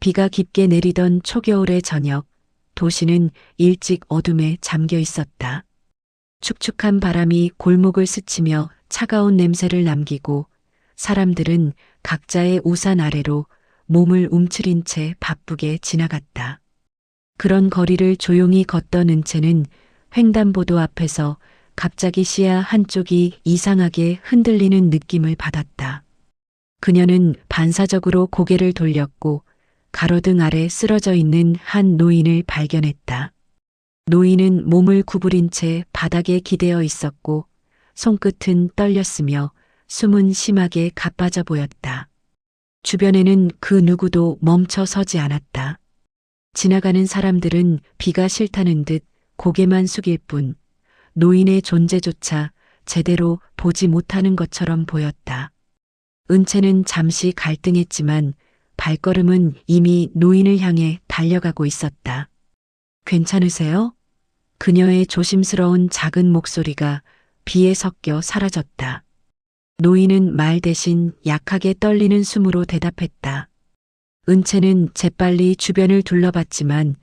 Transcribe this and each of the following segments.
비가 깊게 내리던 초겨울의 저녁, 도시는 일찍 어둠에 잠겨 있었다. 축축한 바람이 골목을 스치며 차가운 냄새를 남기고 사람들은 각자의 우산 아래로 몸을 움츠린 채 바쁘게 지나갔다. 그런 거리를 조용히 걷던 은채는 횡단보도 앞에서 갑자기 시야 한쪽이 이상하게 흔들리는 느낌을 받았다. 그녀는 반사적으로 고개를 돌렸고 가로등 아래 쓰러져 있는 한 노인을 발견했다. 노인은 몸을 구부린 채 바닥에 기대어 있었고 손끝은 떨렸으며 숨은 심하게 가빠져 보였다. 주변에는 그 누구도 멈춰 서지 않았다. 지나가는 사람들은 비가 싫다는 듯 고개만 숙일 뿐 노인의 존재조차 제대로 보지 못하는 것처럼 보였다. 은채는 잠시 갈등했지만 발걸음은 이미 노인을 향해 달려가고 있었다. 괜찮으세요? 그녀의 조심스러운 작은 목소리가 비에 섞여 사라졌다. 노인은 말 대신 약하게 떨리는 숨으로 대답했다. 은채는 재빨리 주변을 둘러봤지만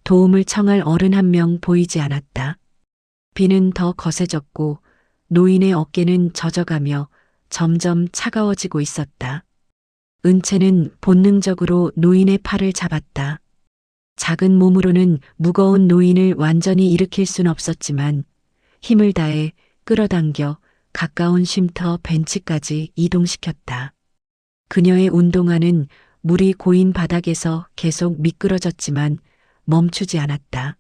도움을 청할 어른 한 명 보이지 않았다. 비는 더 거세졌고 노인의 어깨는 젖어가며 점점 차가워지고 있었다. 은채는 본능적으로 노인의 팔을 잡았다. 작은 몸으로는 무거운 노인을 완전히 일으킬 순 없었지만 힘을 다해 끌어당겨 가까운 쉼터 벤치까지 이동시켰다. 그녀의 운동화는 물이 고인 바닥에서 계속 미끄러졌지만 멈추지 않았다.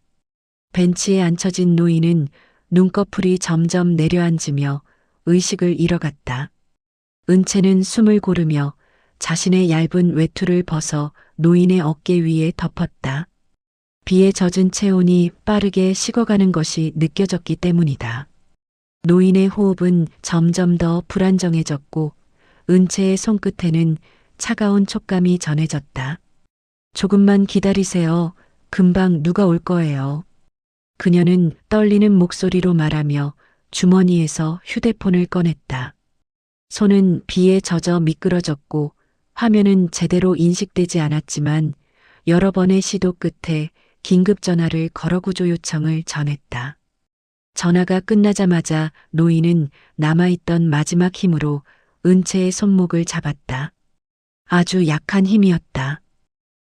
벤치에 앉혀진 노인은 눈꺼풀이 점점 내려앉으며 의식을 잃어갔다. 은채는 숨을 고르며 자신의 얇은 외투를 벗어 노인의 어깨 위에 덮었다. 비에 젖은 체온이 빠르게 식어가는 것이 느껴졌기 때문이다. 노인의 호흡은 점점 더 불안정해졌고 은채의 손끝에는 차가운 촉감이 전해졌다. 조금만 기다리세요. 금방 누가 올 거예요. 그녀는 떨리는 목소리로 말하며 주머니에서 휴대폰을 꺼냈다. 손은 비에 젖어 미끄러졌고 화면은 제대로 인식되지 않았지만 여러 번의 시도 끝에 긴급 전화를 걸어 구조 요청을 전했다. 전화가 끝나자마자 노인은 남아있던 마지막 힘으로 은채의 손목을 잡았다. 아주 약한 힘이었다.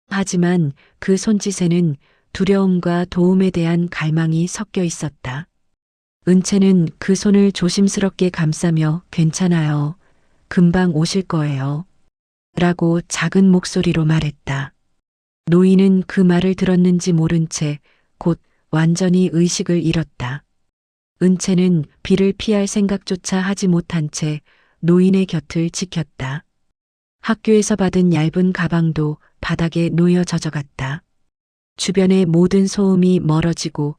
하지만 그 손짓에는 두려움과 도움에 대한 갈망이 섞여 있었다. 은채는 그 손을 조심스럽게 감싸며 괜찮아요. 금방 오실 거예요. 라고 작은 목소리로 말했다. 노인은 그 말을 들었는지 모른 채 곧 완전히 의식을 잃었다. 은채는 비를 피할 생각조차 하지 못한 채 노인의 곁을 지켰다. 학교에서 받은 얇은 가방도 바닥에 놓여 젖어갔다. 주변의 모든 소음이 멀어지고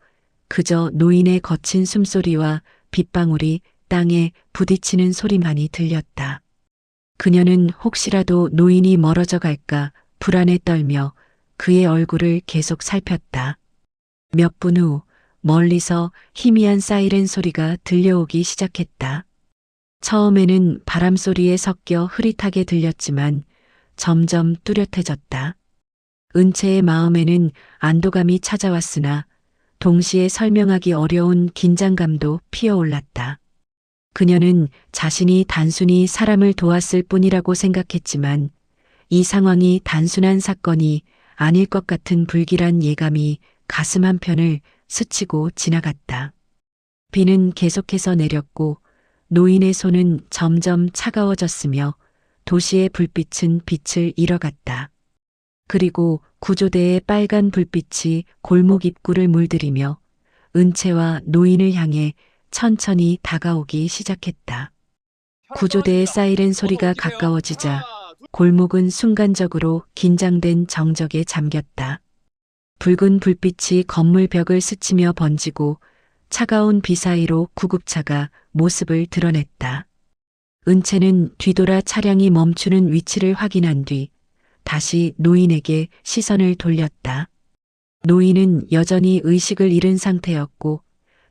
그저 노인의 거친 숨소리와 빗방울이 땅에 부딪히는 소리만이 들렸다. 그녀는 혹시라도 노인이 멀어져 갈까 불안에 떨며 그의 얼굴을 계속 살폈다. 몇 분 후 멀리서 희미한 사이렌 소리가 들려오기 시작했다. 처음에는 바람 소리에 섞여 흐릿하게 들렸지만 점점 뚜렷해졌다. 은채의 마음에는 안도감이 찾아왔으나 동시에 설명하기 어려운 긴장감도 피어올랐다. 그녀는 자신이 단순히 사람을 도왔을 뿐이라고 생각했지만 이 상황이 단순한 사건이 아닐 것 같은 불길한 예감이 가슴 한편을 스치고 지나갔다. 비는 계속해서 내렸고 노인의 손은 점점 차가워졌으며 도시의 불빛은 빛을 잃어갔다. 그리고 구조대의 빨간 불빛이 골목 입구를 물들이며 은채와 노인을 향해 천천히 다가오기 시작했다. 구조대의 사이렌 소리가 가까워지자 골목은 순간적으로 긴장된 정적에 잠겼다. 붉은 불빛이 건물 벽을 스치며 번지고 차가운 비 사이로 구급차가 모습을 드러냈다. 은채는 뒤돌아 차량이 멈추는 위치를 확인한 뒤 다시 노인에게 시선을 돌렸다. 노인은 여전히 의식을 잃은 상태였고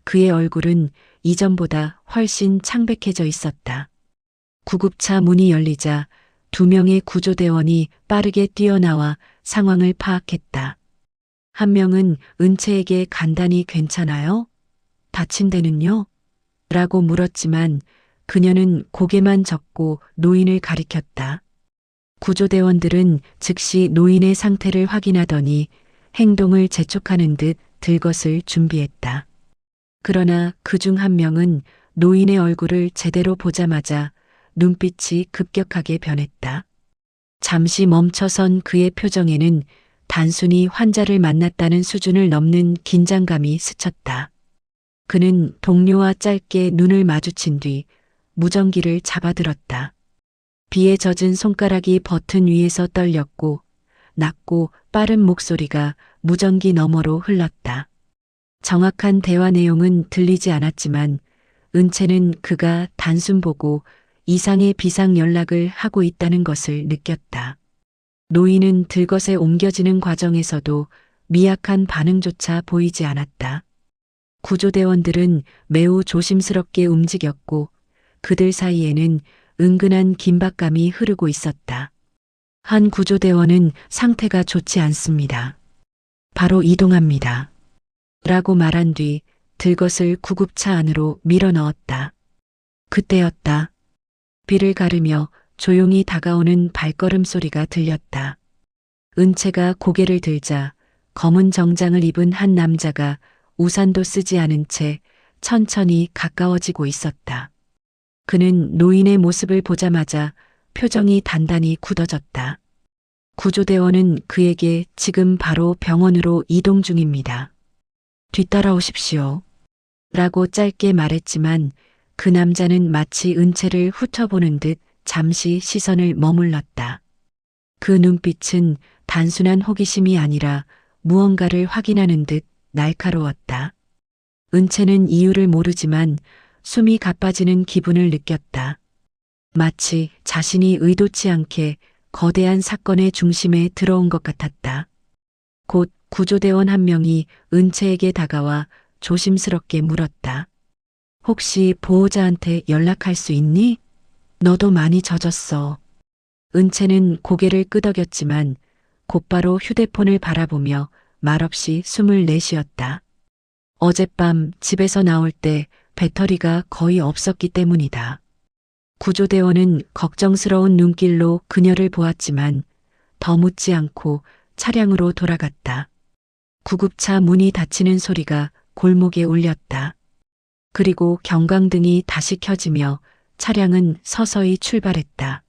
그의 얼굴은 이전보다 훨씬 창백해져 있었다. 구급차 문이 열리자 두 명의 구조대원이 빠르게 뛰어나와 상황을 파악했다. 한 명은 은채에게 간단히 괜찮아요? 다친 데는요? 라고 물었지만 그녀는 고개만 젓고 노인을 가리켰다. 구조대원들은 즉시 노인의 상태를 확인하더니 행동을 재촉하는 듯 들것을 준비했다. 그러나 그중 한 명은 노인의 얼굴을 제대로 보자마자 눈빛이 급격하게 변했다. 잠시 멈춰선 그의 표정에는 단순히 환자를 만났다는 수준을 넘는 긴장감이 스쳤다. 그는 동료와 짧게 눈을 마주친 뒤 무전기를 잡아들었다. 비에 젖은 손가락이 버튼 위에서 떨렸고 낮고 빠른 목소리가 무전기 너머로 흘렀다. 정확한 대화 내용은 들리지 않았지만 은채는 그가 단순 보고 이상의 비상 연락을 하고 있다는 것을 느꼈다. 노인은 들것에 옮겨지는 과정에서도 미약한 반응조차 보이지 않았다. 구조대원들은 매우 조심스럽게 움직였고 그들 사이에는 은근한 긴박감이 흐르고 있었다. 한 구조대원은 상태가 좋지 않습니다. 바로 이동합니다. 라고 말한 뒤 들것을 구급차 안으로 밀어 넣었다. 그때였다. 비를 가르며 조용히 다가오는 발걸음 소리가 들렸다. 은채가 고개를 들자 검은 정장을 입은 한 남자가 우산도 쓰지 않은 채 천천히 가까워지고 있었다. 그는 노인의 모습을 보자마자 표정이 단단히 굳어졌다. 구조대원은 그에게 지금 바로 병원으로 이동 중입니다. 뒤따라오십시오. 라고 짧게 말했지만 그 남자는 마치 은채를 훑어보는 듯 잠시 시선을 머물렀다. 그 눈빛은 단순한 호기심이 아니라 무언가를 확인하는 듯 날카로웠다. 은채는 이유를 모르지만 숨이 가빠지는 기분을 느꼈다. 마치 자신이 의도치 않게 거대한 사건의 중심에 들어온 것 같았다. 곧 구조대원 한 명이 은채에게 다가와 조심스럽게 물었다. 혹시 보호자한테 연락할 수 있니? 너도 많이 젖었어. 은채는 고개를 끄덕였지만 곧바로 휴대폰을 바라보며 말없이 숨을 내쉬었다. 어젯밤 집에서 나올 때 배터리가 거의 없었기 때문이다. 구조대원은 걱정스러운 눈길로 그녀를 보았지만 더 묻지 않고 차량으로 돌아갔다. 구급차 문이 닫히는 소리가 골목에 울렸다. 그리고 경광등이 다시 켜지며 차량은 서서히 출발했다.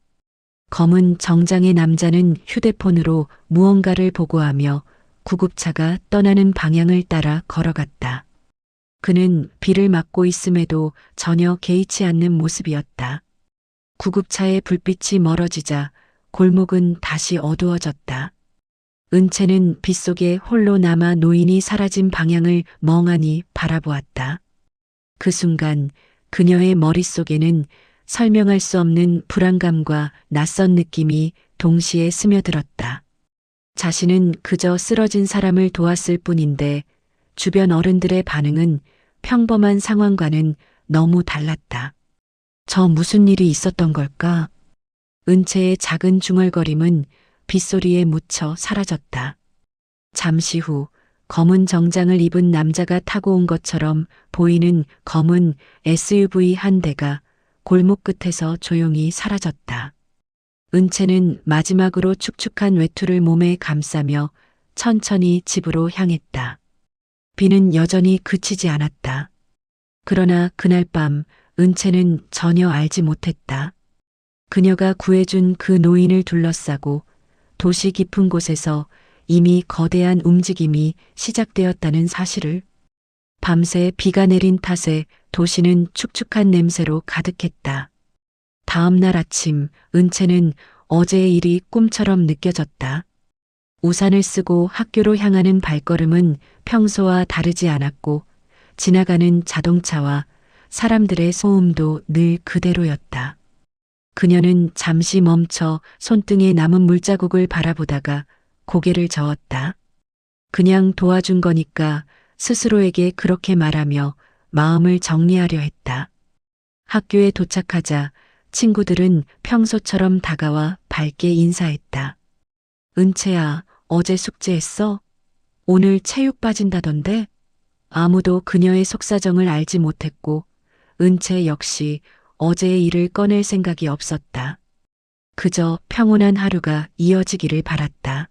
검은 정장의 남자는 휴대폰으로 무언가를 보고하며 구급차가 떠나는 방향을 따라 걸어갔다. 그는 비를 맞고 있음에도 전혀 개의치 않는 모습이었다. 구급차의 불빛이 멀어지자 골목은 다시 어두워졌다. 은채는 빗속에 홀로 남아 노인이 사라진 방향을 멍하니 바라보았다. 그 순간 그녀의 머릿속에는 설명할 수 없는 불안감과 낯선 느낌이 동시에 스며들었다. 자신은 그저 쓰러진 사람을 도왔을 뿐인데 주변 어른들의 반응은 평범한 상황과는 너무 달랐다. 저 무슨 일이 있었던 걸까? 은채의 작은 중얼거림은 빗소리에 묻혀 사라졌다. 잠시 후 검은 정장을 입은 남자가 타고 온 것처럼 보이는 검은 SUV 한 대가 골목 끝에서 조용히 사라졌다. 은채는 마지막으로 축축한 외투를 몸에 감싸며 천천히 집으로 향했다. 비는 여전히 그치지 않았다. 그러나 그날 밤 은채는 전혀 알지 못했다. 그녀가 구해준 그 노인을 둘러싸고 도시 깊은 곳에서 이미 거대한 움직임이 시작되었다는 사실을. 밤새 비가 내린 탓에 도시는 축축한 냄새로 가득했다. 다음 날 아침 은채는 어제의 일이 꿈처럼 느껴졌다. 우산을 쓰고 학교로 향하는 발걸음은 평소와 다르지 않았고 지나가는 자동차와 사람들의 소음도 늘 그대로였다. 그녀는 잠시 멈춰 손등에 남은 물자국을 바라보다가 고개를 저었다. 그냥 도와준 거니까 스스로에게 그렇게 말하며 마음을 정리하려 했다. 학교에 도착하자 친구들은 평소처럼 다가와 밝게 인사했다. 은채야, 어제 숙제했어? 오늘 체육 빠진다던데? 아무도 그녀의 속사정을 알지 못했고 은채 역시 어제의 일을 꺼낼 생각이 없었다. 그저 평온한 하루가 이어지기를 바랐다.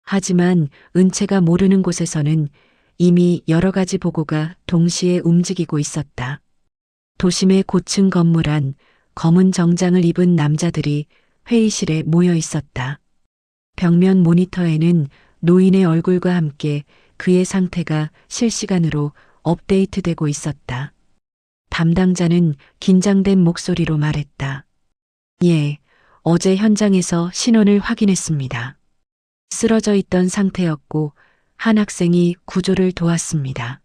하지만 은채가 모르는 곳에서는 이미 여러 가지 보고가 동시에 움직이고 있었다. 도심의 고층 건물 안 검은 정장을 입은 남자들이 회의실에 모여 있었다. 벽면 모니터에는 노인의 얼굴과 함께 그의 상태가 실시간으로 업데이트되고 있었다. 담당자는 긴장된 목소리로 말했다. 예, 어제 현장에서 신원을 확인했습니다. 쓰러져 있던 상태였고 한 학생이 구조를 도왔습니다.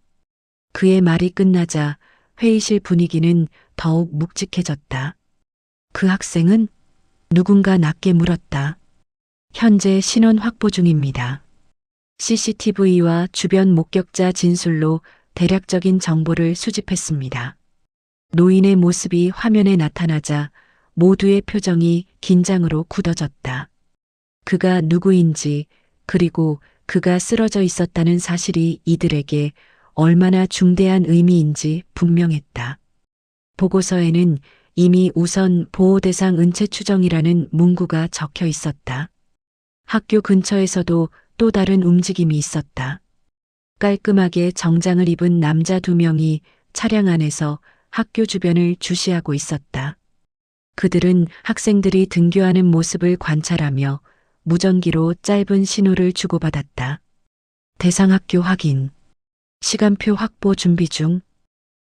그의 말이 끝나자 회의실 분위기는 더욱 묵직해졌다. 그 학생은? 누군가 낮게 물었다. 현재 신원 확보 중입니다. CCTV와 주변 목격자 진술로 대략적인 정보를 수집했습니다. 노인의 모습이 화면에 나타나자 모두의 표정이 긴장으로 굳어졌다. 그가 누구인지 그리고 그가 쓰러져 있었다는 사실이 이들에게 얼마나 중대한 의미인지 분명했다. 보고서에는 이미 우선 보호대상 은채 추정이라는 문구가 적혀 있었다. 학교 근처에서도 또 다른 움직임이 있었다. 깔끔하게 정장을 입은 남자 2명이 차량 안에서 학교 주변을 주시하고 있었다. 그들은 학생들이 등교하는 모습을 관찰하며 무전기로 짧은 신호를 주고받았다. 대상 학교 확인. 시간표 확보 준비 중.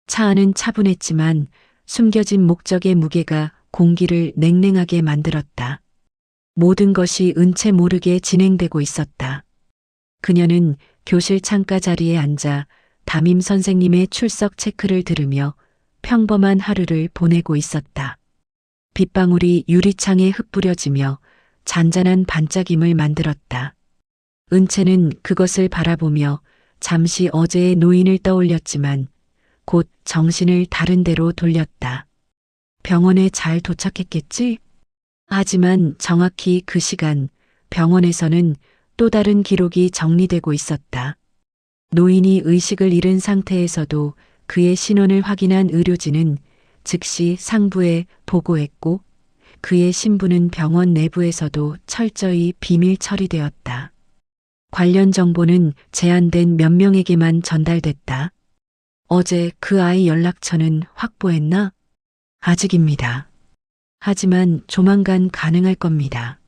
차 안은 차분했지만 숨겨진 목적의 무게가 공기를 냉랭하게 만들었다. 모든 것이 은채 모르게 진행되고 있었다. 그녀는 교실 창가 자리에 앉아 담임 선생님의 출석 체크를 들으며 평범한 하루를 보내고 있었다. 빗방울이 유리창에 흩뿌려지며 잔잔한 반짝임을 만들었다. 은채는 그것을 바라보며 잠시 어제의 노인을 떠올렸지만 곧 정신을 다른 데로 돌렸다. 병원에 잘 도착했겠지? 하지만 정확히 그 시간 병원에서는 또 다른 기록이 정리되고 있었다. 노인이 의식을 잃은 상태에서도 그의 신원을 확인한 의료진은 즉시 상부에 보고했고 그의 신분은 병원 내부에서도 철저히 비밀 처리되었다. 관련 정보는 제한된 몇 명에게만 전달됐다. 어제 그 아이 연락처는 확보했나? 아직입니다. 하지만 조만간 가능할 겁니다.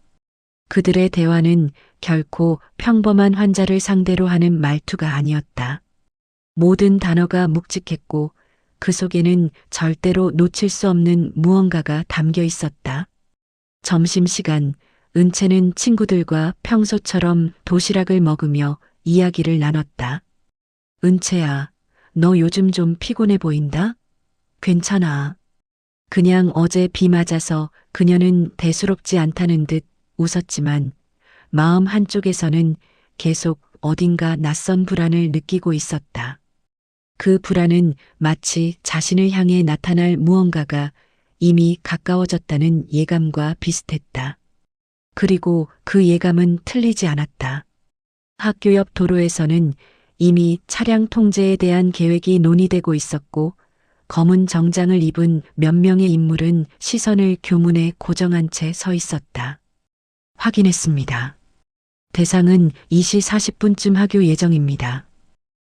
그들의 대화는 결코 평범한 환자를 상대로 하는 말투가 아니었다. 모든 단어가 묵직했고 그 속에는 절대로 놓칠 수 없는 무언가가 담겨 있었다. 점심시간, 은채는 친구들과 평소처럼 도시락을 먹으며 이야기를 나눴다. 은채야, 너 요즘 좀 피곤해 보인다? 괜찮아. 그냥 어제 비 맞아서 그녀는 대수롭지 않다는 듯 웃었지만 마음 한쪽에서는 계속 어딘가 낯선 불안을 느끼고 있었다. 그 불안은 마치 자신을 향해 나타날 무언가가 이미 가까워졌다는 예감과 비슷했다. 그리고 그 예감은 틀리지 않았다. 학교 옆 도로에서는 이미 차량 통제에 대한 계획이 논의되고 있었고 검은 정장을 입은 몇 명의 인물은 시선을 교문에 고정한 채 서 있었다. 확인했습니다. 대상은 2시 40분쯤 하교 예정입니다.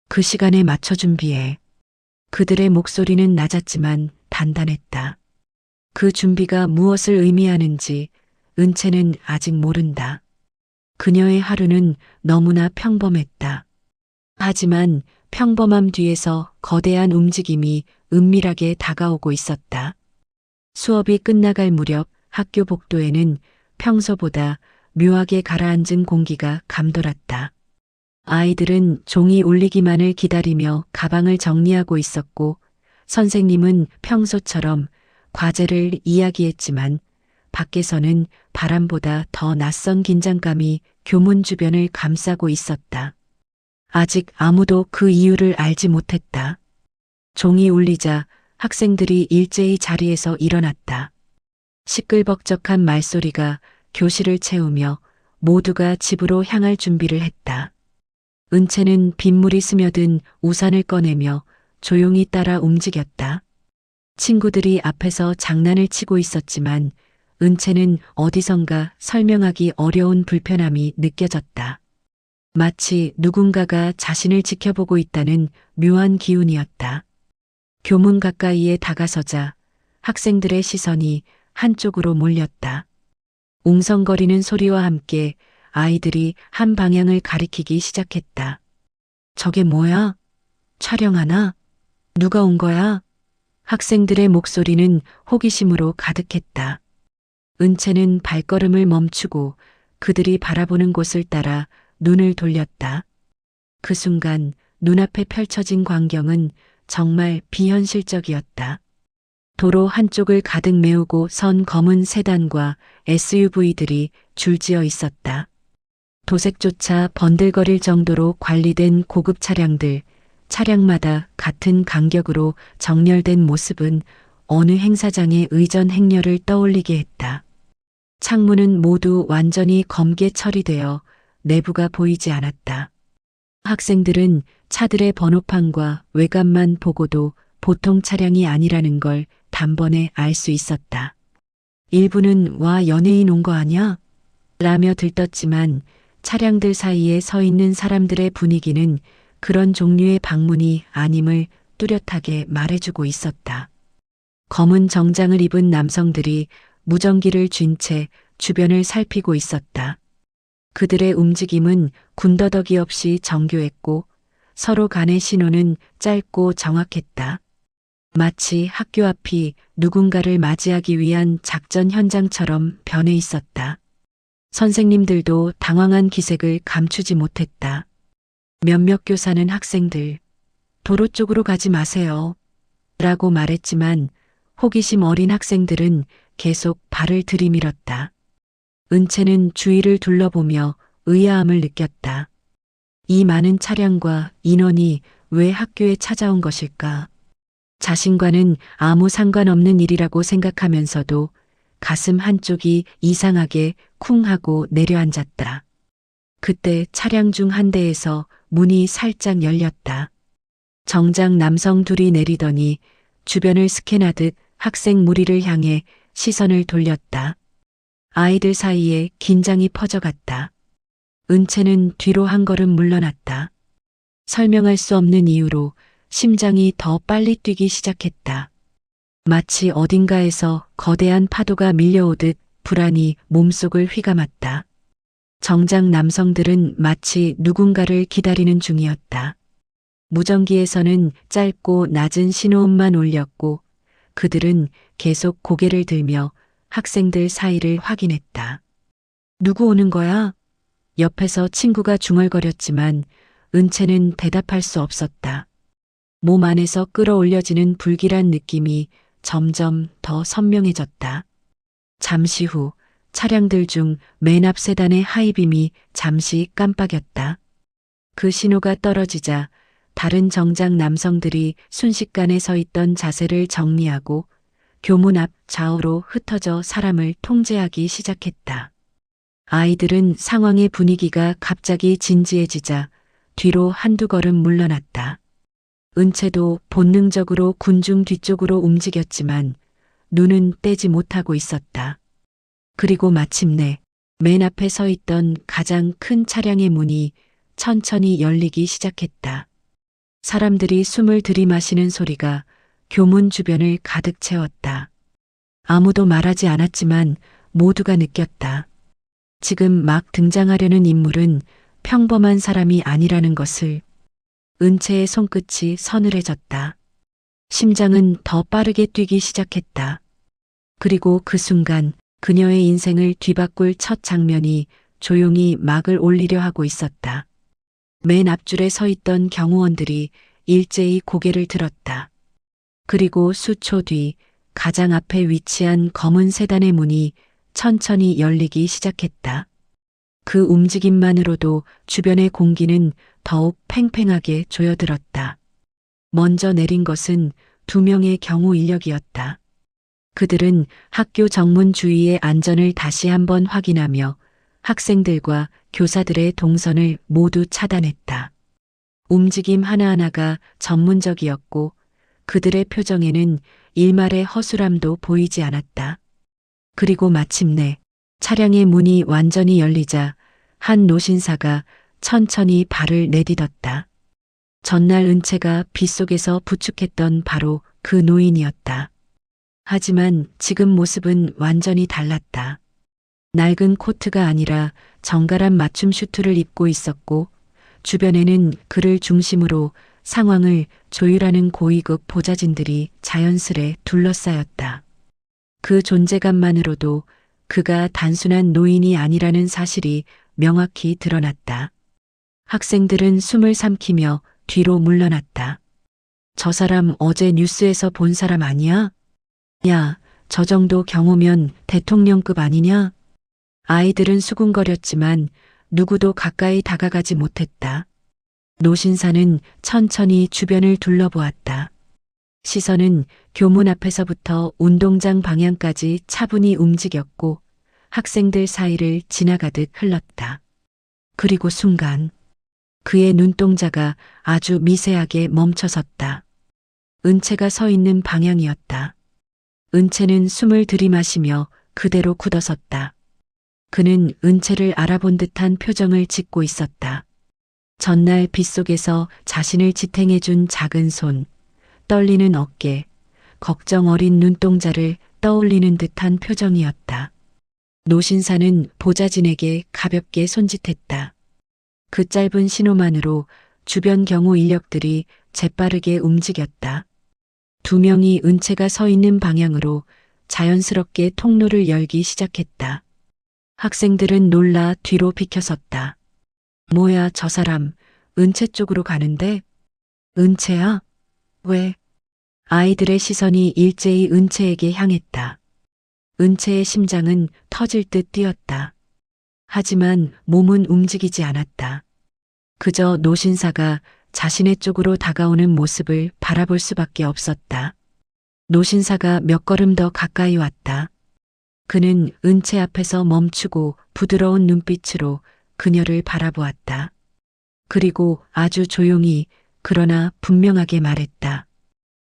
그 시간에 맞춰 준비해. 그들의 목소리는 낮았지만 단단했다. 그 준비가 무엇을 의미하는지 은채는 아직 모른다. 그녀의 하루는 너무나 평범했다. 하지만 평범함 뒤에서 거대한 움직임이 은밀하게 다가오고 있었다. 수업이 끝나갈 무렵 학교 복도에는 평소보다 묘하게 가라앉은 공기가 감돌았다. 아이들은 종이 울리기만을 기다리며 가방을 정리하고 있었고 선생님은 평소처럼 과제를 이야기했지만 밖에서는 바람보다 더 낯선 긴장감이 교문 주변을 감싸고 있었다. 아직 아무도 그 이유를 알지 못했다. 종이 울리자 학생들이 일제히 자리에서 일어났다. 시끌벅적한 말소리가 교실을 채우며 모두가 집으로 향할 준비를 했다. 은채는 빗물이 스며든 우산을 꺼내며 조용히 따라 움직였다. 친구들이 앞에서 장난을 치고 있었지만 은채는 어디선가 설명하기 어려운 불편함이 느껴졌다. 마치 누군가가 자신을 지켜보고 있다는 묘한 기운이었다. 교문 가까이에 다가서자 학생들의 시선이 한쪽으로 몰렸다. 웅성거리는 소리와 함께 아이들이 한 방향을 가리키기 시작했다. 저게 뭐야? 촬영하나? 누가 온 거야? 학생들의 목소리는 호기심으로 가득했다. 은채는 발걸음을 멈추고 그들이 바라보는 곳을 따라 눈을 돌렸다. 그 순간 눈앞에 펼쳐진 광경은 정말 비현실적이었다. 도로 한쪽을 가득 메우고 선 검은 세단과 SUV들이 줄지어 있었다. 도색조차 번들거릴 정도로 관리된 고급 차량들, 차량마다 같은 간격으로 정렬된 모습은 어느 행사장의 의전 행렬을 떠올리게 했다. 창문은 모두 완전히 검게 처리되어 내부가 보이지 않았다. 학생들은 차들의 번호판과 외관만 보고도 보통 차량이 아니라는 걸 단번에 알 수 있었다. 일부는 와 연예인 온 거 아냐? 라며 들떴지만 차량들 사이에 서 있는 사람들의 분위기는 그런 종류의 방문이 아님을 뚜렷하게 말해주고 있었다. 검은 정장을 입은 남성들이 무전기를 쥔 채 주변을 살피고 있었다. 그들의 움직임은 군더더기 없이 정교했고 서로 간의 신호는 짧고 정확했다. 마치 학교 앞이 누군가를 맞이하기 위한 작전 현장처럼 변해 있었다. 선생님들도 당황한 기색을 감추지 못했다. 몇몇 교사는 학생들, 도로 쪽으로 가지 마세요. 라고 말했지만 호기심 어린 학생들은 계속 발을 들이밀었다. 은채는 주위를 둘러보며 의아함을 느꼈다. 이 많은 차량과 인원이 왜 학교에 찾아온 것일까? 자신과는 아무 상관없는 일이라고 생각하면서도 가슴 한쪽이 이상하게 쿵 하고 내려앉았다. 그때 차량 중 한 대에서 문이 살짝 열렸다. 정장 남성 둘이 내리더니 주변을 스캔하듯 학생 무리를 향해 시선을 돌렸다. 아이들 사이에 긴장이 퍼져갔다. 은채는 뒤로 한 걸음 물러났다. 설명할 수 없는 이유로 심장이 더 빨리 뛰기 시작했다. 마치 어딘가에서 거대한 파도가 밀려오듯 불안이 몸속을 휘감았다. 정장 남성들은 마치 누군가를 기다리는 중이었다. 무전기에서는 짧고 낮은 신호음만 울렸고 그들은 계속 고개를 들며 학생들 사이를 확인했다. 누구 오는 거야? 옆에서 친구가 중얼거렸지만 은채는 대답할 수 없었다. 몸 안에서 끌어올려지는 불길한 느낌이 점점 더 선명해졌다. 잠시 후 차량들 중 맨 앞 세단의 하이빔이 잠시 깜빡였다. 그 신호가 떨어지자 다른 정장 남성들이 순식간에 서 있던 자세를 정리하고 교문 앞 좌우로 흩어져 사람을 통제하기 시작했다. 아이들은 상황의 분위기가 갑자기 진지해지자 뒤로 한두 걸음 물러났다. 은채도 본능적으로 군중 뒤쪽으로 움직였지만 눈은 떼지 못하고 있었다. 그리고 마침내 맨 앞에 서 있던 가장 큰 차량의 문이 천천히 열리기 시작했다. 사람들이 숨을 들이마시는 소리가 교문 주변을 가득 채웠다. 아무도 말하지 않았지만 모두가 느꼈다. 지금 막 등장하려는 인물은 평범한 사람이 아니라는 것을. 은채의 손끝이 서늘해졌다. 심장은 더 빠르게 뛰기 시작했다. 그리고 그 순간 그녀의 인생을 뒤바꿀 첫 장면이 조용히 막을 올리려 하고 있었다. 맨 앞줄에 서 있던 경호원들이 일제히 고개를 들었다. 그리고 수초 뒤 가장 앞에 위치한 검은 세단의 문이 천천히 열리기 시작했다. 그 움직임만으로도 주변의 공기는 더욱 팽팽하게 조여들었다. 먼저 내린 것은 2명의 경호 인력이었다. 그들은 학교 정문 주위의 안전을 다시 한번 확인하며 학생들과 교사들의 동선을 모두 차단했다. 움직임 하나하나가 전문적이었고 그들의 표정에는 일말의 허술함도 보이지 않았다. 그리고 마침내 차량의 문이 완전히 열리자 한 노신사가 천천히 발을 내딛었다. 전날 은채가 빗속에서 부축했던 바로 그 노인이었다. 하지만 지금 모습은 완전히 달랐다. 낡은 코트가 아니라 정갈한 맞춤 슈트를 입고 있었고 주변에는 그를 중심으로 상황을 조율하는 고위급 보좌진들이 자연스레 둘러싸였다. 그 존재감만으로도 그가 단순한 노인이 아니라는 사실이 명확히 드러났다. 학생들은 숨을 삼키며 뒤로 물러났다. 저 사람 어제 뉴스에서 본 사람 아니야? 야, 저 정도 경호면 대통령급 아니냐? 아이들은 수군거렸지만 누구도 가까이 다가가지 못했다. 노신사는 천천히 주변을 둘러보았다. 시선은 교문 앞에서부터 운동장 방향까지 차분히 움직였고 학생들 사이를 지나가듯 흘렀다. 그리고 순간 그의 눈동자가 아주 미세하게 멈춰섰다. 은채가 서 있는 방향이었다. 은채는 숨을 들이마시며 그대로 굳어섰다. 그는 은채를 알아본 듯한 표정을 짓고 있었다. 전날 빗속에서 자신을 지탱해준 작은 손, 떨리는 어깨, 걱정 어린 눈동자를 떠올리는 듯한 표정이었다. 노신사는 보좌진에게 가볍게 손짓했다. 그 짧은 신호만으로 주변 경호 인력들이 재빠르게 움직였다. 두 명이 은채가 서 있는 방향으로 자연스럽게 통로를 열기 시작했다. 학생들은 놀라 뒤로 비켜섰다. 뭐야, 저 사람 은채 쪽으로 가는데? 은채야? 왜? 아이들의 시선이 일제히 은채에게 향했다. 은채의 심장은 터질 듯 뛰었다. 하지만 몸은 움직이지 않았다. 그저 노신사가 자신의 쪽으로 다가오는 모습을 바라볼 수밖에 없었다. 노신사가 몇 걸음 더 가까이 왔다. 그는 은채 앞에서 멈추고 부드러운 눈빛으로 그녀를 바라보았다. 그리고 아주 조용히 그러나 분명하게 말했다.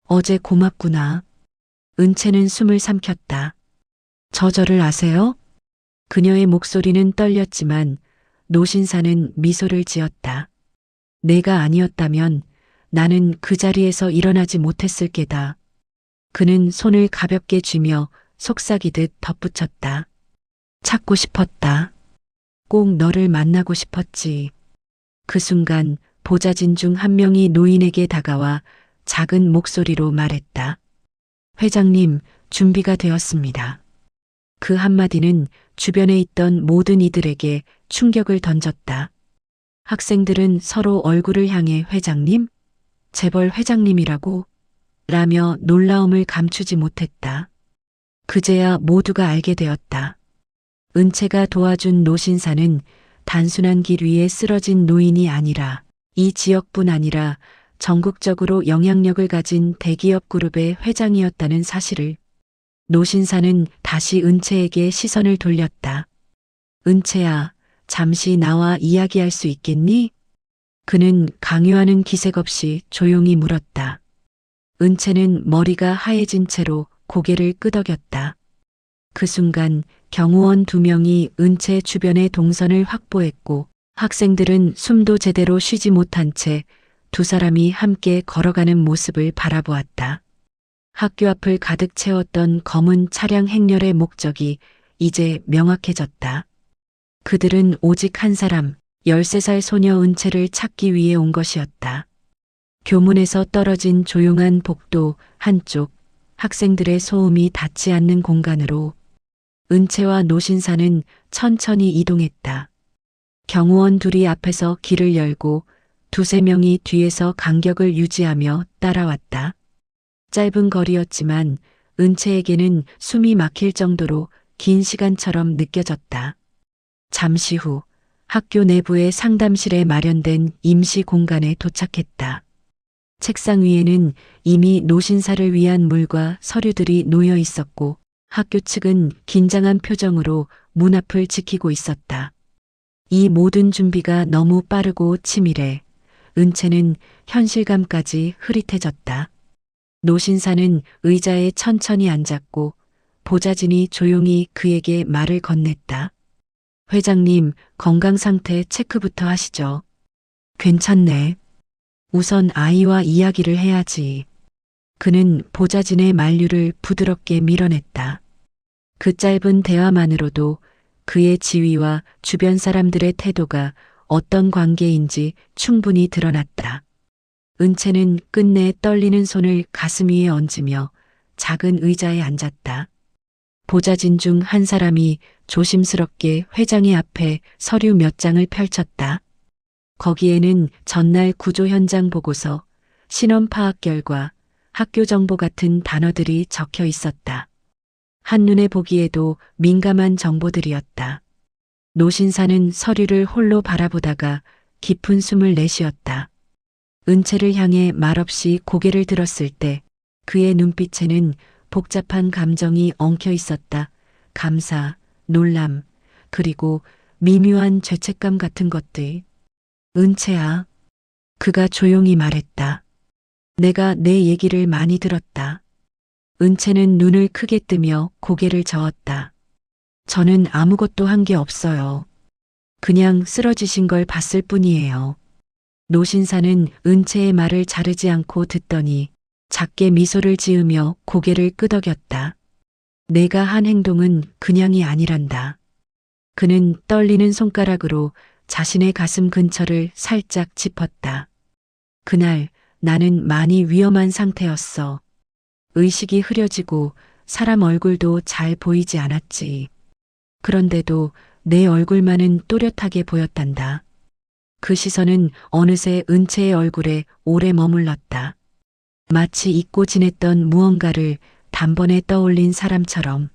어제 고맙구나. 은채는 숨을 삼켰다. 저를 아세요? 그녀의 목소리는 떨렸지만 노신사는 미소를 지었다. 내가 아니었다면 나는 그 자리에서 일어나지 못했을 게다. 그는 손을 가볍게 쥐며 속삭이듯 덧붙였다. 찾고 싶었다. 꼭 너를 만나고 싶었지. 그 순간 보좌진 중 한 명이 노인에게 다가와 작은 목소리로 말했다. 회장님, 준비가 되었습니다. 그 한마디는 주변에 있던 모든 이들에게 충격을 던졌다. 학생들은 서로 얼굴을 향해 회장님? 재벌 회장님이라고? 라며 놀라움을 감추지 못했다. 그제야 모두가 알게 되었다. 은채가 도와준 노신사는 단순한 길 위에 쓰러진 노인이 아니라 이 지역뿐 아니라 전국적으로 영향력을 가진 대기업 그룹의 회장이었다는 사실을 노신사는 다시 은채에게 시선을 돌렸다. 은채야, 잠시 나와 이야기할 수 있겠니? 그는 강요하는 기색 없이 조용히 물었다. 은채는 머리가 하얘진 채로 고개를 끄덕였다. 그 순간 경호원 두 명이 은채 주변의 동선을 확보했고 학생들은 숨도 제대로 쉬지 못한 채 두 사람이 함께 걸어가는 모습을 바라보았다. 학교 앞을 가득 채웠던 검은 차량 행렬의 목적이 이제 명확해졌다. 그들은 오직 한 사람, 13살 소녀 은채를 찾기 위해 온 것이었다. 교문에서 떨어진 조용한 복도 한쪽, 학생들의 소음이 닿지 않는 공간으로 은채와 노신사는 천천히 이동했다. 경호원 둘이 앞에서 길을 열고 두세 명이 뒤에서 간격을 유지하며 따라왔다. 짧은 거리였지만 은채에게는 숨이 막힐 정도로 긴 시간처럼 느껴졌다. 잠시 후 학교 내부의 상담실에 마련된 임시 공간에 도착했다. 책상 위에는 이미 노신사를 위한 물과 서류들이 놓여 있었고 학교 측은 긴장한 표정으로 문 앞을 지키고 있었다. 이 모든 준비가 너무 빠르고 치밀해 은채는 현실감까지 흐릿해졌다. 노신사는 의자에 천천히 앉았고 보좌진이 조용히 그에게 말을 건넸다. 회장님, 건강 상태 체크부터 하시죠. 괜찮네. 우선 아이와 이야기를 해야지. 그는 보좌진의 만류를 부드럽게 밀어냈다. 그 짧은 대화만으로도 그의 지위와 주변 사람들의 태도가 어떤 관계인지 충분히 드러났다. 은채는 끝내 떨리는 손을 가슴 위에 얹으며 작은 의자에 앉았다. 보좌진 중 한 사람이 조심스럽게 회장의 앞에 서류 몇 장을 펼쳤다. 거기에는 전날 구조 현장 보고서, 신원 파악 결과, 학교 정보 같은 단어들이 적혀 있었다. 한눈에 보기에도 민감한 정보들이었다. 노신사는 서류를 홀로 바라보다가 깊은 숨을 내쉬었다. 은채를 향해 말없이 고개를 들었을 때 그의 눈빛에는 복잡한 감정이 엉켜 있었다. 감사, 놀람, 그리고 미묘한 죄책감 같은 것들. 은채야. 그가 조용히 말했다. 내가 내 얘기를 많이 들었다. 은채는 눈을 크게 뜨며 고개를 저었다. 저는 아무것도 한 게 없어요. 그냥 쓰러지신 걸 봤을 뿐이에요. 노신사는 은채의 말을 자르지 않고 듣더니 작게 미소를 지으며 고개를 끄덕였다. 내가 한 행동은 그냥이 아니란다. 그는 떨리는 손가락으로 자신의 가슴 근처를 살짝 짚었다. 그날 나는 많이 위험한 상태였어. 의식이 흐려지고 사람 얼굴도 잘 보이지 않았지. 그런데도 내 얼굴만은 또렷하게 보였단다. 그 시선은 어느새 은채의 얼굴에 오래 머물렀다. 마치 잊고 지냈던 무언가를 단번에 떠올린 사람처럼.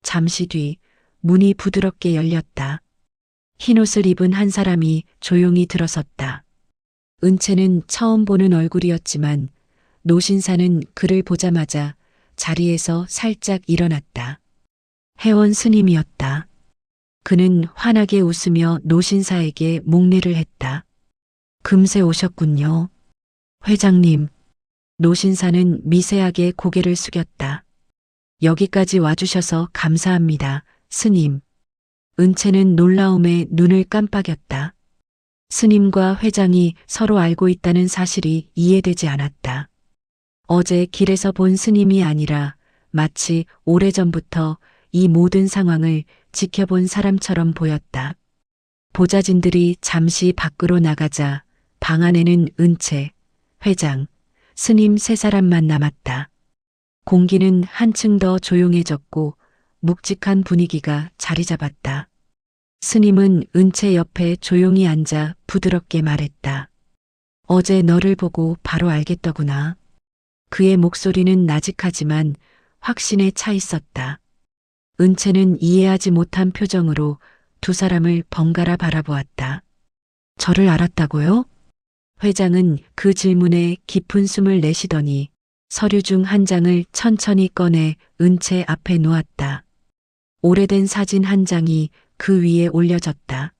잠시 뒤 문이 부드럽게 열렸다. 흰옷을 입은 한 사람이 조용히 들어섰다. 은채는 처음 보는 얼굴이었지만 노신사는 그를 보자마자 자리에서 살짝 일어났다. 회원 스님이었다. 그는 환하게 웃으며 노신사에게 목례를 했다. 금세 오셨군요. 회장님. 노신사는 미세하게 고개를 숙였다. 여기까지 와주셔서 감사합니다, 스님. 은채는 놀라움에 눈을 깜빡였다. 스님과 회장이 서로 알고 있다는 사실이 이해되지 않았다. 어제 길에서 본 스님이 아니라 마치 오래전부터 이 모든 상황을 지켜본 사람처럼 보였다. 보좌진들이 잠시 밖으로 나가자 방 안에는 은채, 회장, 스님 세 사람만 남았다. 공기는 한층 더 조용해졌고 묵직한 분위기가 자리 잡았다. 스님은 은채 옆에 조용히 앉아 부드럽게 말했다. 어제 너를 보고 바로 알겠더구나. 그의 목소리는 나직하지만 확신에 차 있었다. 은채는 이해하지 못한 표정으로 두 사람을 번갈아 바라보았다. 저를 알았다고요? 회장은 그 질문에 깊은 숨을 내쉬더니 서류 중 한 장을 천천히 꺼내 은채 앞에 놓았다. 오래된 사진 한 장이 그 위에 올려졌다.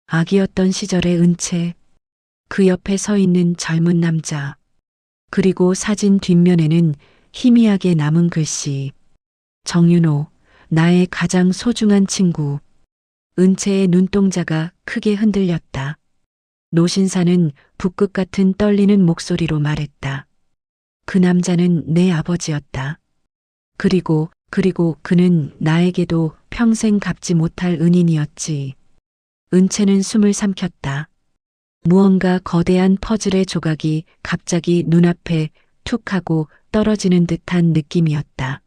아기였던 시절의 은채, 그 옆에 서 있는 젊은 남자, 그리고 사진 뒷면에는 희미하게 남은 글씨. 정윤호, 나의 가장 소중한 친구. 은채의 눈동자가 크게 흔들렸다. 노신사는 붓끝 같은 떨리는 목소리로 말했다. 그 남자는 내 아버지였다. 그리고 그는 나에게도 평생 갚지 못할 은인이었지. 은채는 숨을 삼켰다. 무언가 거대한 퍼즐의 조각이 갑자기 눈앞에 툭 하고 떨어지는 듯한 느낌이었다.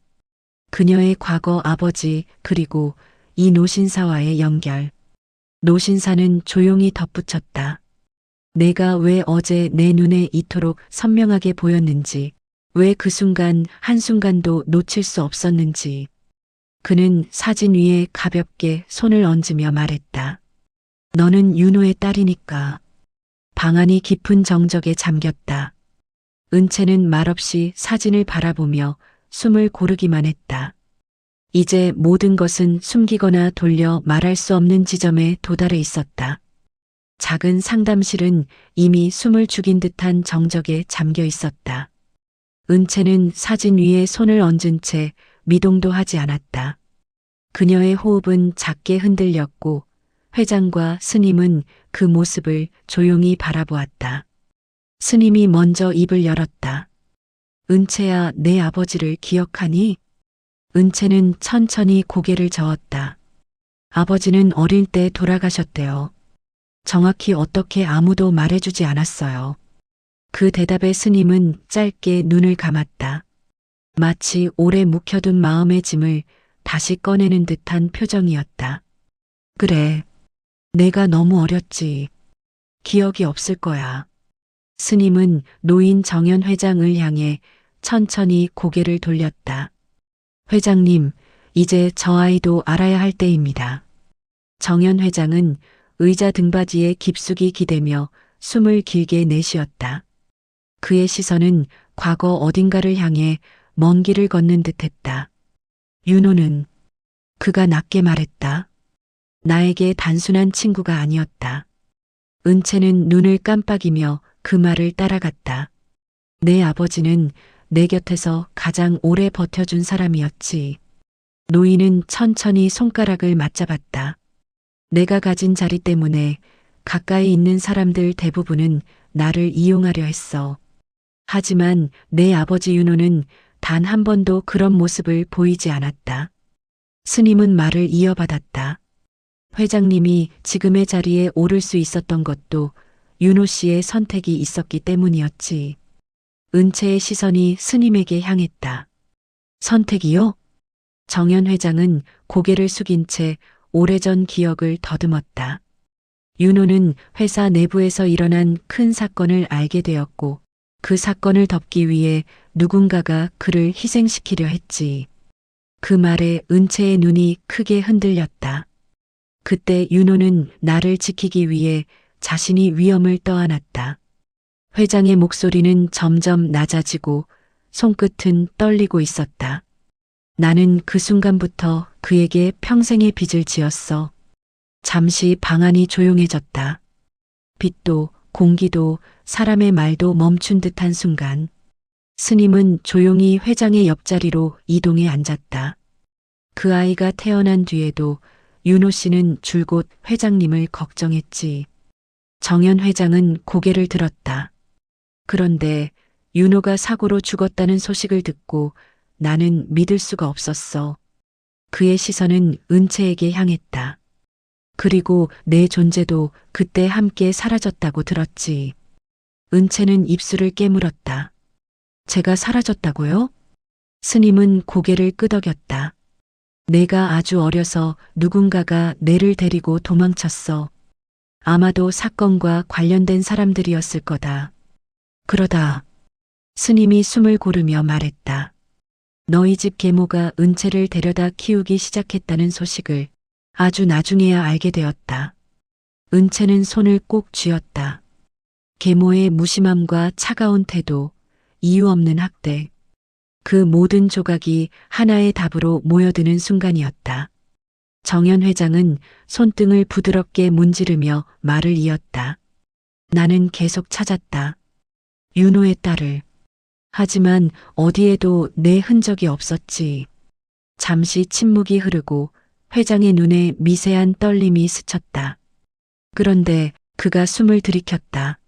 그녀의 과거 아버지 그리고 이 노신사와의 연결. 노신사는 조용히 덧붙였다. 내가 왜 어제 내 눈에 이토록 선명하게 보였는지, 왜 그 순간 한순간도 놓칠 수 없었는지. 그는 사진 위에 가볍게 손을 얹으며 말했다. 너는 윤호의 딸이니까. 방 안이 깊은 정적에 잠겼다. 은채는 말없이 사진을 바라보며 숨을 고르기만 했다. 이제 모든 것은 숨기거나 돌려 말할 수 없는 지점에 도달해 있었다. 작은 상담실은 이미 숨을 죽인 듯한 정적에 잠겨 있었다. 은채는 사진 위에 손을 얹은 채 미동도 하지 않았다. 그녀의 호흡은 작게 흔들렸고 회장과 스님은 그 모습을 조용히 바라보았다. 스님이 먼저 입을 열었다. 은채야, 내 아버지를 기억하니? 은채는 천천히 고개를 저었다. 아버지는 어릴 때 돌아가셨대요. 정확히 어떻게 아무도 말해주지 않았어요. 그 대답에 스님은 짧게 눈을 감았다. 마치 오래 묵혀둔 마음의 짐을 다시 꺼내는 듯한 표정이었다. 그래, 내가 너무 어렸지. 기억이 없을 거야. 스님은 노인 정연 회장을 향해 천천히 고개를 돌렸다. 회장님, 이제 저 아이도 알아야 할 때입니다. 정연 회장은 의자 등받이에 깊숙이 기대며 숨을 길게 내쉬었다. 그의 시선은 과거 어딘가를 향해 먼 길을 걷는 듯했다. 윤호는 그가 낮게 말했다. 나에게 단순한 친구가 아니었다. 은채는 눈을 깜빡이며 그 말을 따라갔다. 내 아버지는 내 곁에서 가장 오래 버텨준 사람이었지. 노인은 천천히 손가락을 맞잡았다. 내가 가진 자리 때문에 가까이 있는 사람들 대부분은 나를 이용하려 했어. 하지만 내 아버지 윤호는 단 한 번도 그런 모습을 보이지 않았다. 스님은 말을 이어받았다. 회장님이 지금의 자리에 오를 수 있었던 것도 윤호 씨의 선택이 있었기 때문이었지. 은채의 시선이 스님에게 향했다. 선택이요? 정연 회장은 고개를 숙인 채 오래전 기억을 더듬었다. 윤호는 회사 내부에서 일어난 큰 사건을 알게 되었고 그 사건을 덮기 위해 누군가가 그를 희생시키려 했지. 그 말에 은채의 눈이 크게 흔들렸다. 그때 윤호는 나를 지키기 위해 자신이 위험을 떠안았다. 회장의 목소리는 점점 낮아지고 손끝은 떨리고 있었다. 나는 그 순간부터 그에게 평생의 빚을 지었어. 잠시 방 안이 조용해졌다. 빛도 공기도 사람의 말도 멈춘 듯한 순간 스님은 조용히 회장의 옆자리로 이동해 앉았다. 그 아이가 태어난 뒤에도 윤호 씨는 줄곧 회장님을 걱정했지. 정연 회장은 고개를 들었다. 그런데 윤호가 사고로 죽었다는 소식을 듣고 나는 믿을 수가 없었어. 그의 시선은 은채에게 향했다. 그리고 내 존재도 그때 함께 사라졌다고 들었지. 은채는 입술을 깨물었다. 제가 사라졌다고요? 스님은 고개를 끄덕였다. 내가 아주 어려서 누군가가 내를 데리고 도망쳤어. 아마도 사건과 관련된 사람들이었을 거다. 그러다 스님이 숨을 고르며 말했다. 너희 집 계모가 은채를 데려다 키우기 시작했다는 소식을 아주 나중에야 알게 되었다. 은채는 손을 꼭 쥐었다. 계모의 무심함과 차가운 태도, 이유 없는 학대. 그 모든 조각이 하나의 답으로 모여드는 순간이었다. 정연 회장은 손등을 부드럽게 문지르며 말을 이었다. 나는 계속 찾았다. 윤호의 딸을. 하지만 어디에도 내 흔적이 없었지. 잠시 침묵이 흐르고 회장의 눈에 미세한 떨림이 스쳤다. 그런데 그가 숨을 들이켰다.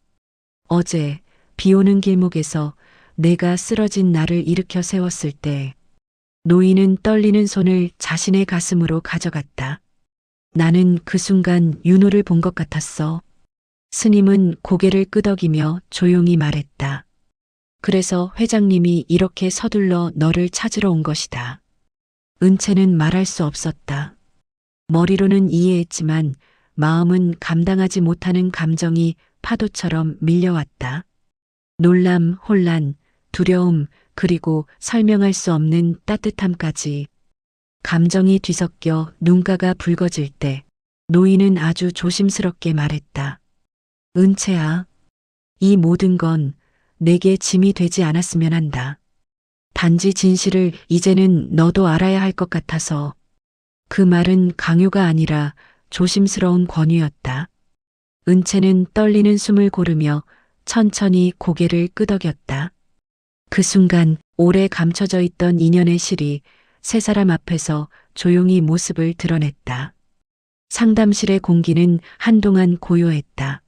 어제 비 오는 길목에서 내가 쓰러진 나를 일으켜 세웠을 때 노인은 떨리는 손을 자신의 가슴으로 가져갔다. 나는 그 순간 윤호를 본 것 같았어. 스님은 고개를 끄덕이며 조용히 말했다. 그래서 회장님이 이렇게 서둘러 너를 찾으러 온 것이다. 은채는 말할 수 없었다. 머리로는 이해했지만 마음은 감당하지 못하는 감정이 파도처럼 밀려왔다. 놀람, 혼란, 두려움, 그리고 설명할 수 없는 따뜻함까지. 감정이 뒤섞여 눈가가 붉어질 때 노인은 아주 조심스럽게 말했다. 은채야, 이 모든 건 내게 짐이 되지 않았으면 한다. 단지 진실을 이제는 너도 알아야 할 것 같아서. 그 말은 강요가 아니라 조심스러운 권유였다. 은채는 떨리는 숨을 고르며 천천히 고개를 끄덕였다. 그 순간 오래 감춰져 있던 인연의 실이 세 사람 앞에서 조용히 모습을 드러냈다. 상담실의 공기는 한동안 고요했다.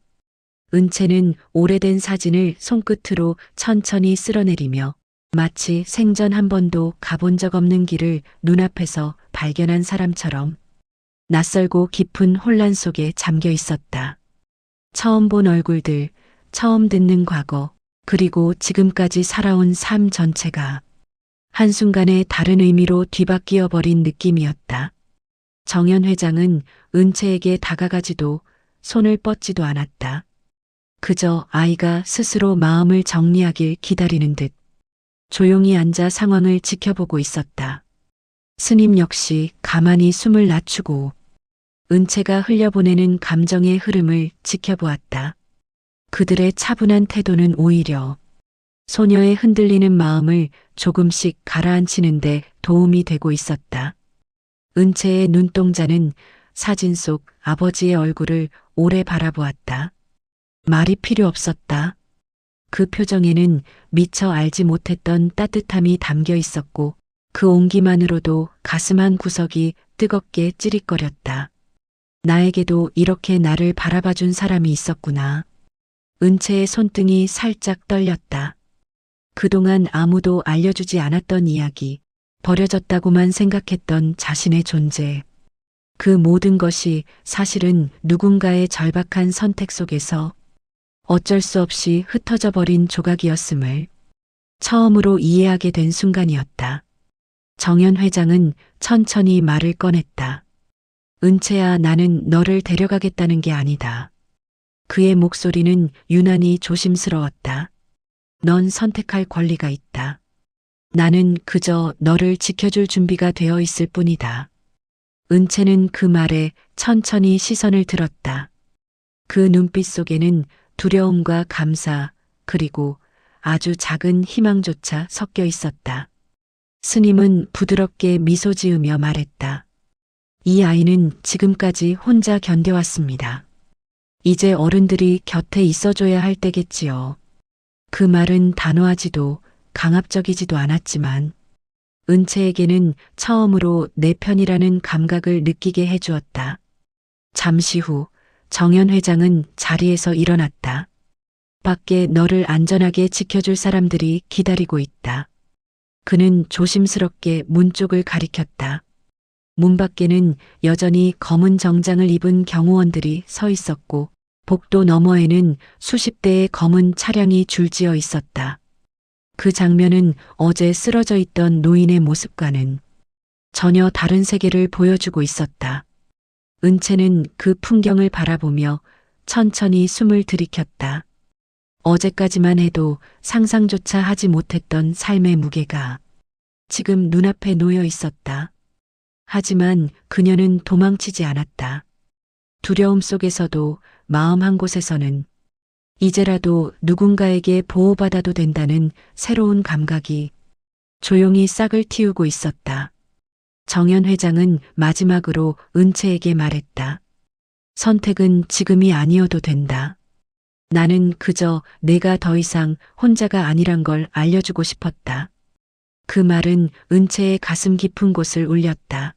은채는 오래된 사진을 손끝으로 천천히 쓸어내리며 마치 생전 한 번도 가본 적 없는 길을 눈앞에서 발견한 사람처럼 낯설고 깊은 혼란 속에 잠겨 있었다. 처음 본 얼굴들, 처음 듣는 과거, 그리고 지금까지 살아온 삶 전체가 한순간에 다른 의미로 뒤바뀌어 버린 느낌이었다. 정연 회장은 은채에게 다가가지도 손을 뻗지도 않았다. 그저 아이가 스스로 마음을 정리하길 기다리는 듯 조용히 앉아 상황을 지켜보고 있었다. 스님 역시 가만히 숨을 낮추고 은채가 흘려보내는 감정의 흐름을 지켜보았다. 그들의 차분한 태도는 오히려 소녀의 흔들리는 마음을 조금씩 가라앉히는데 도움이 되고 있었다. 은채의 눈동자는 사진 속 아버지의 얼굴을 오래 바라보았다. 말이 필요 없었다. 그 표정에는 미처 알지 못했던 따뜻함이 담겨 있었고 그 온기만으로도 가슴 한 구석이 뜨겁게 찌릿거렸다. 나에게도 이렇게 나를 바라봐준 사람이 있었구나. 은채의 손등이 살짝 떨렸다. 그동안 아무도 알려주지 않았던 이야기, 버려졌다고만 생각했던 자신의 존재. 그 모든 것이 사실은 누군가의 절박한 선택 속에서 어쩔 수 없이 흩어져 버린 조각이었음을 처음으로 이해하게 된 순간이었다. 정연 회장은 천천히 말을 꺼냈다. 은채야, 나는 너를 데려가겠다는 게 아니다. 그의 목소리는 유난히 조심스러웠다. 넌 선택할 권리가 있다. 나는 그저 너를 지켜줄 준비가 되어 있을 뿐이다. 은채는 그 말에 천천히 시선을 들었다. 그 눈빛 속에는 두려움과 감사, 그리고 아주 작은 희망조차 섞여 있었다. 스님은 부드럽게 미소 지으며 말했다. 이 아이는 지금까지 혼자 견뎌왔습니다. 이제 어른들이 곁에 있어줘야 할 때겠지요. 그 말은 단호하지도 강압적이지도 않았지만 은채에게는 처음으로 내 편이라는 감각을 느끼게 해주었다. 잠시 후 정연 회장은 자리에서 일어났다. 밖에 너를 안전하게 지켜줄 사람들이 기다리고 있다. 그는 조심스럽게 문 쪽을 가리켰다. 문 밖에는 여전히 검은 정장을 입은 경호원들이 서 있었고 복도 너머에는 수십 대의 검은 차량이 줄지어 있었다. 그 장면은 어제 쓰러져 있던 노인의 모습과는 전혀 다른 세계를 보여주고 있었다. 은채는 그 풍경을 바라보며 천천히 숨을 들이켰다. 어제까지만 해도 상상조차 하지 못했던 삶의 무게가 지금 눈앞에 놓여 있었다. 하지만 그녀는 도망치지 않았다. 두려움 속에서도 마음 한 곳에서는 이제라도 누군가에게 보호받아도 된다는 새로운 감각이 조용히 싹을 틔우고 있었다. 정연 회장은 마지막으로 은채에게 말했다. 선택은 지금이 아니어도 된다. 나는 그저 내가 더 이상 혼자가 아니란 걸 알려주고 싶었다. 그 말은 은채의 가슴 깊은 곳을 울렸다.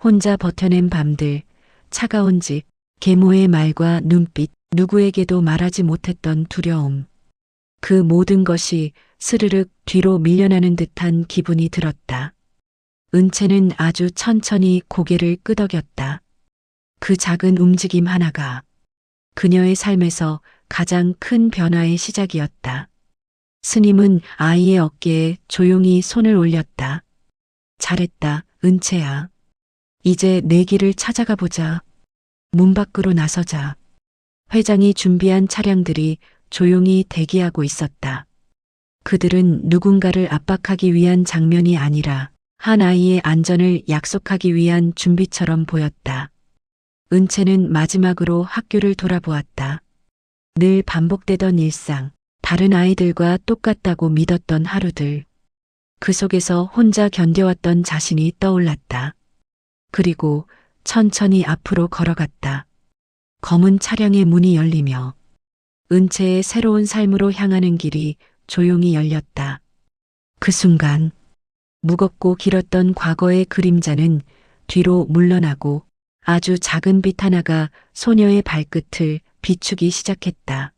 혼자 버텨낸 밤들, 차가운 집, 계모의 말과 눈빛, 누구에게도 말하지 못했던 두려움. 그 모든 것이 스르륵 뒤로 밀려나는 듯한 기분이 들었다. 은채는 아주 천천히 고개를 끄덕였다. 그 작은 움직임 하나가 그녀의 삶에서 가장 큰 변화의 시작이었다. 스님은 아이의 어깨에 조용히 손을 올렸다. 잘했다, 은채야. 이제 내 길을 찾아가 보자. 문 밖으로 나서자. 회장이 준비한 차량들이 조용히 대기하고 있었다. 그들은 누군가를 압박하기 위한 장면이 아니라 한 아이의 안전을 약속하기 위한 준비처럼 보였다. 은채는 마지막으로 학교를 돌아보았다. 늘 반복되던 일상, 다른 아이들과 똑같다고 믿었던 하루들. 그 속에서 혼자 견뎌왔던 자신이 떠올랐다. 그리고 천천히 앞으로 걸어갔다. 검은 차량의 문이 열리며 은채의 새로운 삶으로 향하는 길이 조용히 열렸다. 그 순간 무겁고 길었던 과거의 그림자는 뒤로 물러나고 아주 작은 빛 하나가 소녀의 발끝을 비추기 시작했다.